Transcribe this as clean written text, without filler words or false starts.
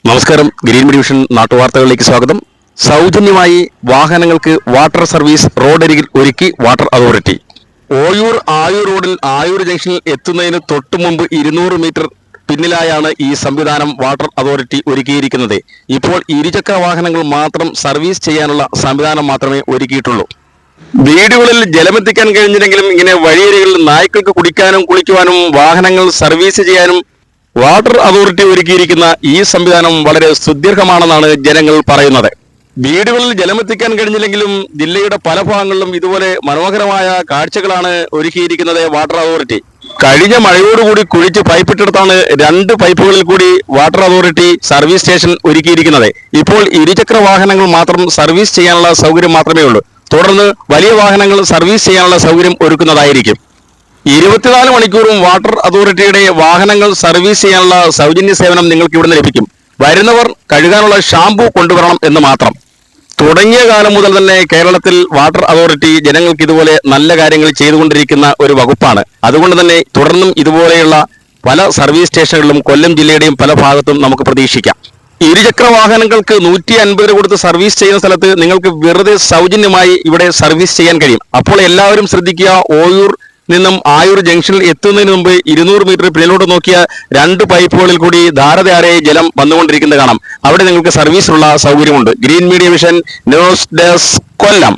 നമസ്കാരം. Green Media vision നാട്ടുവാർത്തകളിലേക്ക് സ്വാഗതം. സൗജന്യമായി വാഹനങ്ങൾക്ക് വാട്ടർ സർവീസ് റോഡരികിൽ ഒരുക്കി വാട്ടർ അതോറിറ്റി. ഓയൂർ ആയൂർ റോഡിൽ ആയൂർ ജംഗ്ഷനിൽ എത്തുന്നതിന് തൊട്ടു മുമ്പ് 200 മീറ്റർ പിന്നിലായാണ് ഈ സംവിധാനം വാട്ടർ അതോറിറ്റി ഒരുക്കിയിരിക്കുന്നത്. ഇപ്പോൾ ഇരുചക്ര വാഹനങ്ങൾ മാത്രം സർവീസ് ചെയ്യാനുള്ള സംവിധാനം മാത്രമേ ഒരുക്കിയിട്ടുള്ളൂ. വീടുകളിൽ ജലമെത്തിക്കാൻ കഴിഞ്ഞില്ലെങ്കിലും ഇങ്ങനെ വഴിയരികളിൽ നായ്ക്കൾക്ക് കുടിക്കാനും കുളിക്കുവാനും വാഹനങ്ങൾ സർവീസ് ചെയ്യാനും വാട്ടർ അതോറിറ്റി ഒരുക്കിയിരിക്കുന്ന ഈ സംവിധാനം വളരെ സുദീർഘമാണെന്നാണ് ജനങ്ങൾ പറയുന്നത്. വീടുകളിൽ ജലമെത്തിക്കാൻ കഴിഞ്ഞില്ലെങ്കിലും ജില്ലയുടെ പല ഭാഗങ്ങളിലും ഇതുപോലെ മനോഹരമായ കാഴ്ചകളാണ് ഒരുക്കിയിരിക്കുന്നത് വാട്ടർ അതോറിറ്റി. കഴിഞ്ഞ മഴയോടുകൂടി കുഴിച്ച് പൈപ്പിട്ടെടുത്താണ് 2 പൈപ്പുകളിൽ കൂടി വാട്ടർ അതോറിറ്റി സർവീസ് സ്റ്റേഷൻ ഒരുക്കിയിരിക്കുന്നത്. ഇപ്പോൾ ഇരുചക്ര വാഹനങ്ങൾ മാത്രം സർവീസ് ചെയ്യാനുള്ള സൗകര്യം മാത്രമേ ഉള്ളൂ. തുടർന്ന് വലിയ വാഹനങ്ങൾ സർവീസ് ചെയ്യാനുള്ള സൗകര്യം ഒരുക്കുന്നതായിരിക്കും. 24 മണിക്കൂറും വാട്ടർ അതോറിറ്റിയുടെ വാഹനങ്ങൾ സർവീസ് ചെയ്യാനുള്ള സൗജന്യ സേവനം നിങ്ങൾക്ക് ഇവിടുന്ന് ലഭിക്കും. വരുന്നവർ കഴുകാനുള്ള ഷാമ്പു കൊണ്ടുവരണം എന്ന് മാത്രം. തുടങ്ങിയ കാലം മുതൽ തന്നെ കേരളത്തിൽ വാട്ടർ അതോറിറ്റി ജനങ്ങൾക്ക് ഇതുപോലെ നല്ല കാര്യങ്ങൾ ചെയ്തുകൊണ്ടിരിക്കുന്ന ഒരു വകുപ്പാണ്. അതുകൊണ്ട് തന്നെ തുടർന്നും ഇതുപോലെയുള്ള പല സർവീസ് സ്റ്റേഷനുകളിലും കൊല്ലം ജില്ലയുടെയും പല ഭാഗത്തും നമുക്ക് പ്രതീക്ഷിക്കാം. ഇരുചക്ര വാഹനങ്ങൾക്ക് 150 രൂപ കൊടുത്ത് സർവീസ് ചെയ്യുന്ന സ്ഥലത്ത് നിങ്ങൾക്ക് വെറുതെ സൗജന്യമായി ഇവിടെ സർവീസ് ചെയ്യാൻ കഴിയും. അപ്പോൾ എല്ലാവരും ശ്രദ്ധിക്കുക. ഓയൂർ നിന്നും ആയൂർ ജംഗ്ഷനിൽ എത്തുന്നതിന് മുമ്പ് 200 മീറ്റർ പിന്നിലോട്ട് നോക്കിയ 2 പൈപ്പുകളിൽ കൂടി ധാരധാരെ ജലം വന്നുകൊണ്ടിരിക്കുന്നത് കാണാം. അവിടെ നിങ്ങൾക്ക് സർവീസിനുള്ള സൗകര്യമുണ്ട്. Green Media Vision news desk, കൊല്ലം.